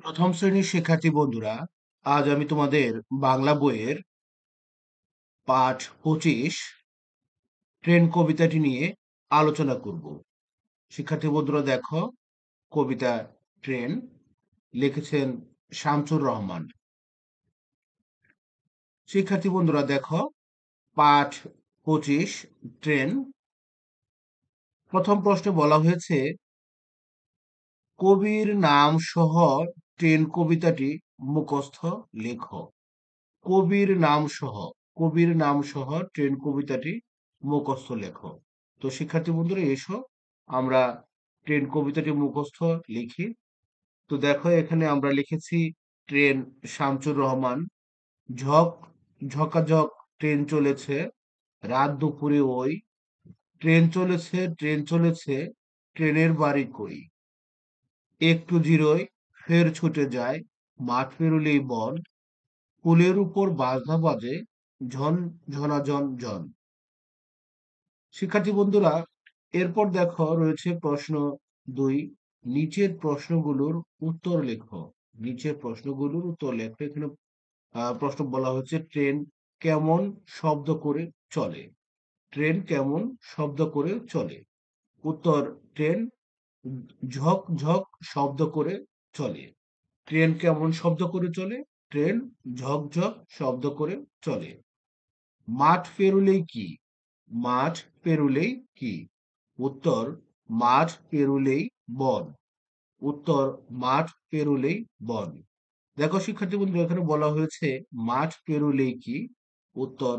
প্রথম শ্রেণীর শিক্ষার্থী বন্ধুরা, আজ আমি তোমাদের বাংলা বইয়ের পাঠ 25 ট্রেন কবিতাটি নিয়ে আলোচনা করব। শিক্ষার্থী বন্ধুরা দেখো, কবিতা ট্রেন লিখেছেন শামসুর রহমান। শিক্ষার্থী বন্ধুরা দেখো, পাঠ 25 ট্রেন। প্রথম প্রশ্নে বলা হয়েছে, কবির নাম সহ ট্রেন কবিতাটি মুখস্থ লেখো। কবির নাম সহ কবির নাম সহ ট্রেন কবিতাটি মুখস্থ লেখো। তো শিক্ষার্থী বন্ধুরা এসো আমরা ট্রেন কবিতাটি মুখস্থ লিখি। তো দেখো, এখানে আমরা লিখেছি ট্রেন শামসুর রহমান। ঝক ঝকাঝক ট্রেন চলেছে, রাত দুপুরে ওই ট্রেন চলেছে, ট্রেন চলেছে, ট্রেনের বাড়ি কই। একটু জিরোয় ফের ছুটে যায়, মাঠ পেরুলেই বন, পুলের উপর বাজনা বাজে, ঝন ঝনাঝন ঝন। শিক্ষার্থী বন্ধুরা, এরপর দেখো রয়েছে প্রশ্ন 2। নিচের প্রশ্নগুলোর উত্তর লেখো। নিচের প্রশ্নগুলোর উত্তর লেখো। এখানে প্রশ্ন বলা হচ্ছে, ট্রেন কেমন শব্দ করে চলে। ট্রেন কেমন শব্দ করে চলে। উত্তর, ট্রেন ঝক ঝক শব্দ করে চলে। ট্রেন কেমন শব্দ করে চলে। ট্রেন ঝক ঝক শব্দ করে চলে। মাঠ পেরুলেই কি। মাঠ পেরুলেই কি। উত্তর, মাঠ পেরুলেই বন। উত্তর, মাঠ পেরুলেই বন। দেখো শিক্ষার্থী বন্ধু, এখানে বলা হয়েছে মাঠ পেরুলেই কি। উত্তর,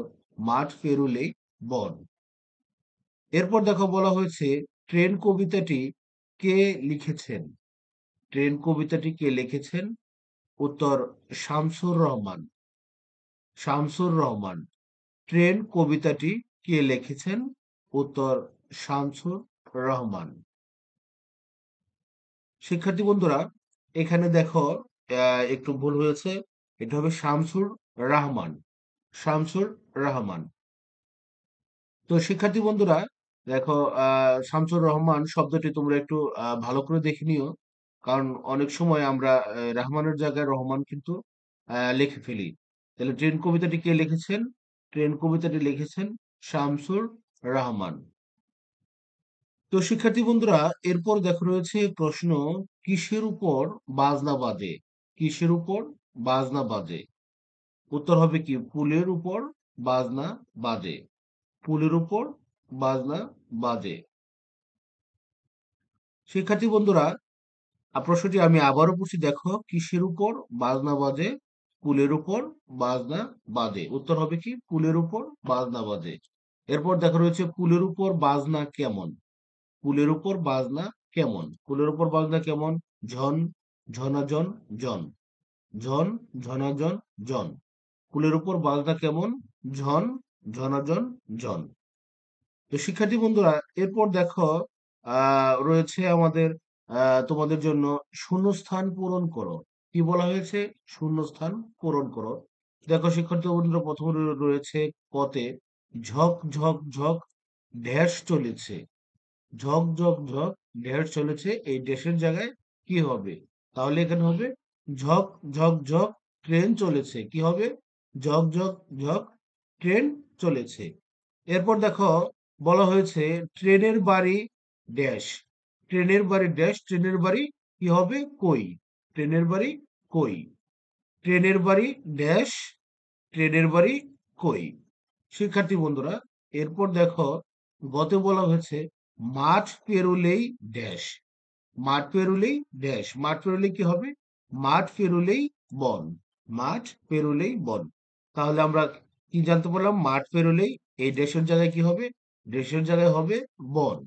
মাঠ পেরুলেই বন। এরপর দেখো বলা হয়েছে, ট্রেন কবিতাটি কে লিখেছেন। ট্রেন কবিতাটি কে লিখেছেন। উত্তর, শামসুর রহমান। শামসুর রহমান। ট্রেন কবিতাটি কে লিখেছেন। উত্তর, শামসুর রহমান। শিক্ষার্থী বন্ধুরা, এখানে দেখো একটু ভুল হয়েছে। এটা হবে শামসুর রাহমান। শামসুর রহমান। তো শিক্ষার্থী বন্ধুরা দেখো, শামসুর রহমান শব্দটি তোমরা একটু ভালো করে দেখে নিও। কারণ অনেক সময় আমরা রহমানের জায়গায় রহমান কিন্তু লিখে ফেলি। তাহলে ট্রেন কবিতাটি কে লিখেছেন। ট্রেন কবিতাটি লিখেছেন শামসুর রহমান। তো শিক্ষার্থী বন্ধুরা, এরপর দেখো রয়েছে প্রশ্ন, কিসের উপর বাজনা বাজে। কিসের উপর বাজনা বাজে। উত্তর হবে কি, পুলের উপর বাজনা বাজে। পুলের উপর বাজনা বাজে। শিক্ষার্থী বন্ধুরা, প্রশ্নটি আমি আবারও পড়ছি। দেখো, কিসের উপর বাজনা বাজে। পুলের উপর বাজনা বাজে। উত্তর হবে কি, পুলের উপর বাজনা বাজে। এরপর দেখো রয়েছে, পুলের উপর বাজনা কেমন। কুলের উপর বাজনা কেমন। কুলের উপর বাজনা কেমন। ঝন ঝনাঝন জন। ঝন ঝনাঝন জন। কুলের উপর বাজনা কেমন। ঝন ঝনাঝন জন। তো শিক্ষার্থী বন্ধুরা, এরপর দেখো রয়েছে আমাদের তোমাদের জন্য শূন্যস্থান পূরণ করো। কি বলা হয়েছে। শূন্যস্থান পূরণ করো। দেখো শিক্ষার্থী বন্ধুরা, প্রথমে রয়েছে কতে, ঝক ঝক ঝক ড্যাশ চলেছে। ঝক ঝক ঝক ড্যাশ চলেছে, এই ড্যাশের জায়গায় কি হবে। তাহলে এখানে হবে ঝক ঝক ঝক ট্রেন চলেছে। কি হবে। ঝক ঝক ঝক ট্রেন চলেছে। এরপর দেখো বলা হয়েছে, ট্রেনের বাড়ি ড্যাশ। ট্রেনের বাড়ি ড্যাশ, ট্রেনের বাড়ি কি হবে, কই। ট্রেনের বাড়ি কই। ট্রেনের বাড়ি ড্যাশ, ট্রেনের বাড়ি কই। শিক্ষার্থী বন্ধুরা, এরপর দেখো গতে বলা হয়েছে, মাঠ পেরুলেই ড্যাশ। মাঠ পেরুলেই ড্যাশ, মাঠ পেরুলেই কি হবে। মাঠ পেরুলেই বন। মাঠ পেরুলেই বন। তাহলে আমরা কি জানতে পারলাম, মাঠ পেরুলেই, এই ড্যাশের জায়গায় কি হবে। ড্যাশের জায়গায় হবে বন।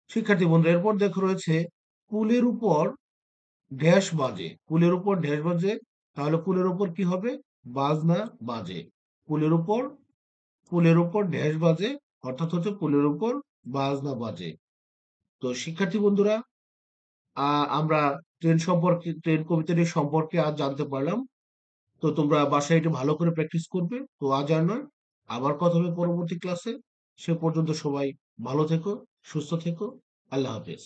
শিক্ষার্থী বন্ধুরা, এরপর দেখো রয়েছে, পুলের উপর ড্যাশ বাজে। পুলের উপর ড্যাশ বাজে, তাহলে পুলের উপর কি হবে, বাজনা বাজে। পুলের উপর, পুলের উপর ড্যাশ বাজে, অর্থাৎ হচ্ছে পুলের উপর বাজনা বাজে। তো শিক্ষার্থী বন্ধুরা, আমরা ট্রেন সম্পর্কে, ট্রেন কবিতাটি সম্পর্কে আজ জানতে পারলাম। তো তোমরা বাসায় একটু ভালো করে প্র্যাকটিস করবে। তো আজ আর নয়, আবার কথা হবে পরবর্তী ক্লাসে। সে পর্যন্ত সবাই ভালো থেকো, সুস্থ থেকো। আল্লাহ হাফেজ।